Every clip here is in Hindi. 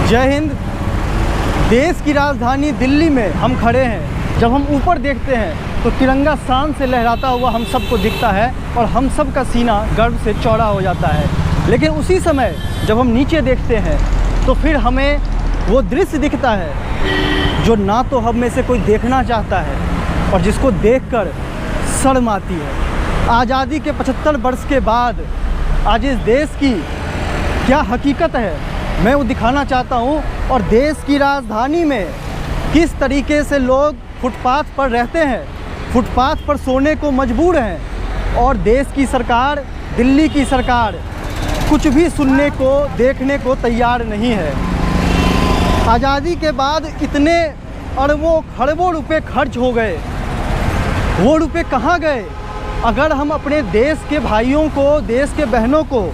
जय हिंद। देश की राजधानी दिल्ली में हम खड़े हैं। जब हम ऊपर देखते हैं तो तिरंगा शान से लहराता हुआ हम सबको दिखता है और हम सब का सीना गर्व से चौड़ा हो जाता है। लेकिन उसी समय जब हम नीचे देखते हैं तो फिर हमें वो दृश्य दिखता है जो ना तो हम में से कोई देखना चाहता है और जिसको देखकर शर्म आती है। आज़ादी के 75 वर्ष के बाद आज इस देश की क्या हकीकत है मैं वो दिखाना चाहता हूँ। और देश की राजधानी में किस तरीके से लोग फुटपाथ पर रहते हैं, फुटपाथ पर सोने को मजबूर हैं और देश की सरकार, दिल्ली की सरकार कुछ भी सुनने को, देखने को तैयार नहीं है। आज़ादी के बाद इतने अरबों खरबों रुपए खर्च हो गए, वो रुपए कहाँ गए? अगर हम अपने देश के भाइयों को, देश के बहनों को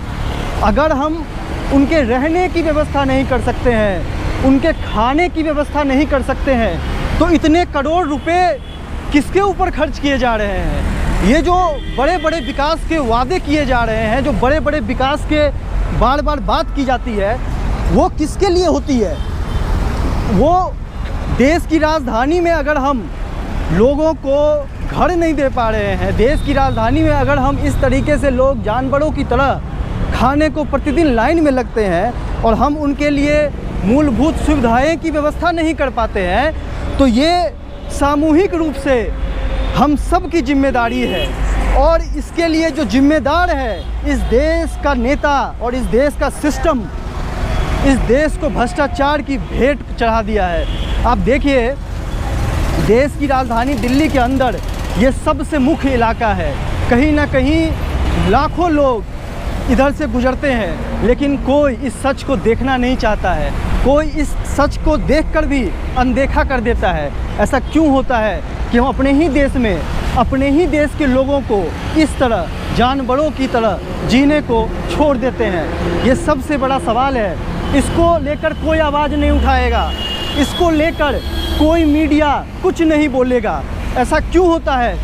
अगर हम उनके रहने की व्यवस्था नहीं कर सकते हैं, उनके खाने की व्यवस्था नहीं कर सकते हैं, तो इतने करोड़ रुपए किसके ऊपर खर्च किए जा रहे हैं? ये जो बड़े बड़े विकास के वादे किए जा रहे हैं, जो बड़े बड़े विकास के बार बार बात की जाती है, वो किसके लिए होती है? वो देश की राजधानी में अगर हम लोगों को घर नहीं दे पा रहे हैं, देश की राजधानी में अगर हम इस तरीके से लोग जानवरों की तरह खाने को प्रतिदिन लाइन में लगते हैं और हम उनके लिए मूलभूत सुविधाएं की व्यवस्था नहीं कर पाते हैं, तो ये सामूहिक रूप से हम सब की जिम्मेदारी है। और इसके लिए जो जिम्मेदार है इस देश का नेता और इस देश का सिस्टम, इस देश को भ्रष्टाचार की भेंट चढ़ा दिया है। आप देखिए, देश की राजधानी दिल्ली के अंदर ये सबसे मुख्य इलाका है। कहीं ना कहीं लाखों लोग इधर से गुजरते हैं, लेकिन कोई इस सच को देखना नहीं चाहता है। कोई इस सच को देखकर भी अनदेखा कर देता है। ऐसा क्यों होता है कि हम अपने ही देश में, अपने ही देश के लोगों को इस तरह जानवरों की तरह जीने को छोड़ देते हैं? ये सबसे बड़ा सवाल है। इसको लेकर कोई आवाज़ नहीं उठाएगा, इसको लेकर कोई मीडिया कुछ नहीं बोलेगा। ऐसा क्यों होता है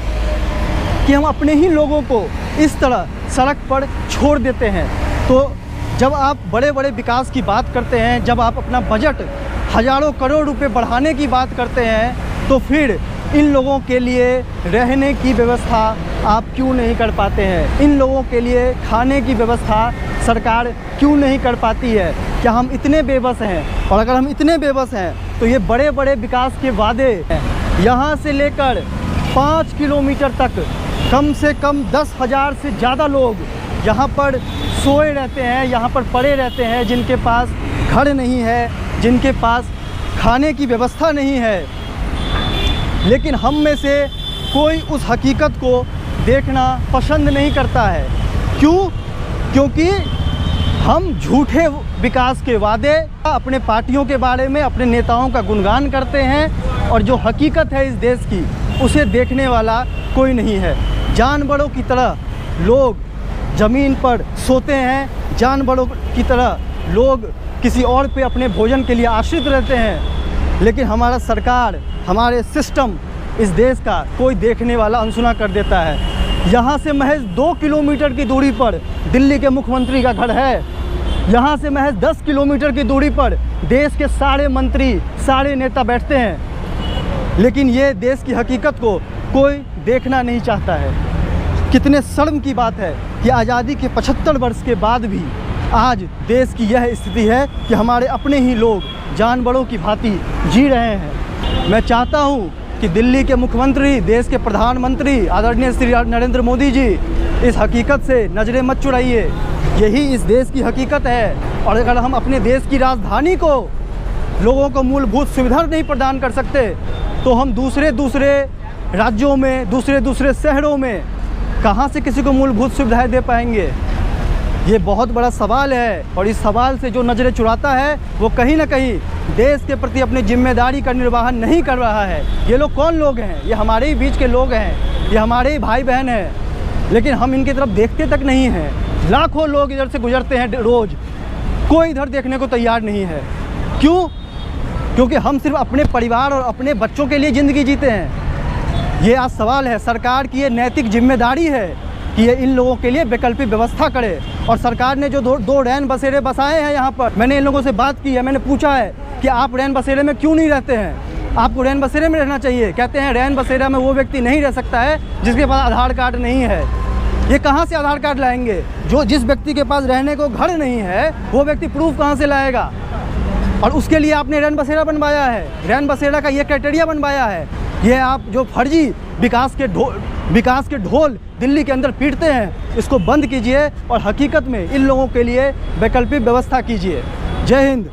कि हम अपने ही लोगों को इस तरह सड़क पर छोड़ देते हैं? तो जब आप बड़े बड़े विकास की बात करते हैं, जब आप अपना बजट हज़ारों करोड़ रुपए बढ़ाने की बात करते हैं, तो फिर इन लोगों के लिए रहने की व्यवस्था आप क्यों नहीं कर पाते हैं? इन लोगों के लिए खाने की व्यवस्था सरकार क्यों नहीं कर पाती है? क्या हम इतने बेबस हैं? और अगर हम इतने बेबस हैं तो ये बड़े बड़े विकास के वादे यहाँ से लेकर 5 किलोमीटर तक कम से कम 10,000 से ज़्यादा लोग यहाँ पर सोए रहते हैं, यहाँ पर पड़े रहते हैं, जिनके पास घर नहीं है, जिनके पास खाने की व्यवस्था नहीं है। लेकिन हम में से कोई उस हकीकत को देखना पसंद नहीं करता है। क्यों? क्योंकि हम झूठे विकास के वादे, अपने पार्टियों के बारे में, अपने नेताओं का गुणगान करते हैं और जो हकीकत है इस देश की, उसे देखने वाला कोई नहीं है। जानवरों की तरह लोग ज़मीन पर सोते हैं, जानवरों की तरह लोग किसी और पे अपने भोजन के लिए आश्रित रहते हैं, लेकिन हमारा सरकार, हमारे सिस्टम, इस देश का कोई देखने वाला अनसुना कर देता है। यहाँ से महज 2 किलोमीटर की दूरी पर दिल्ली के मुख्यमंत्री का घर है। यहाँ से महज 10 किलोमीटर की दूरी पर देश के सारे मंत्री, सारे नेता बैठते हैं, लेकिन ये देश की हकीकत को कोई देखना नहीं चाहता है। कितने शर्म की बात है कि आज़ादी के 75 वर्ष के बाद भी आज देश की यह स्थिति है कि हमारे अपने ही लोग जानवरों की भांति जी रहे हैं। मैं चाहता हूँ कि दिल्ली के मुख्यमंत्री, देश के प्रधानमंत्री आदरणीय श्री नरेंद्र मोदी जी इस हकीकत से नज़रें मत चुराइए। यही इस देश की हकीकत है। और अगर हम अपने देश की राजधानी को लोगों को मूलभूत सुविधा नहीं प्रदान कर सकते, तो हम दूसरे राज्यों में, दूसरे शहरों में कहाँ से किसी को मूलभूत सुविधाएं दे पाएंगे? ये बहुत बड़ा सवाल है। और इस सवाल से जो नज़रें चुराता है वो कहीं ना कहीं देश के प्रति अपनी जिम्मेदारी का निर्वहन नहीं कर रहा है। ये लोग कौन लोग हैं? ये हमारे ही बीच के लोग हैं, ये हमारे ही भाई बहन हैं, लेकिन हम इनकी तरफ देखते तक नहीं हैं। लाखों लोग इधर से गुजरते हैं रोज़, कोई इधर देखने को तैयार नहीं है। क्यों? क्योंकि हम सिर्फ अपने परिवार और अपने बच्चों के लिए ज़िंदगी जीते हैं। ये आज सवाल है। सरकार की ये नैतिक जिम्मेदारी है कि ये इन लोगों के लिए वैकल्पिक व्यवस्था करे। और सरकार ने जो दो रैन बसेरे बसाए हैं यहाँ पर, मैंने इन लोगों से बात की है, मैंने पूछा है कि आप रैन बसेरे में क्यों नहीं रहते हैं, आपको रैन बसेरे में रहना चाहिए। कहते हैं रैन बसेरा में वो व्यक्ति नहीं रह सकता है जिसके पास आधार कार्ड नहीं है। ये कहाँ से आधार कार्ड लाएंगे? जिस व्यक्ति के पास रहने को घर नहीं है वो व्यक्ति प्रूफ कहाँ से लाएगा? और उसके लिए आपने रैन बसेरा बनवाया है, रैन बसेरा का ये क्राइटेरिया बनवाया है। ये आप जो फर्जी विकास के ढोल दिल्ली के अंदर पीटते हैं, इसको बंद कीजिए और हकीकत में इन लोगों के लिए वैकल्पिक व्यवस्था कीजिए। जय हिंद।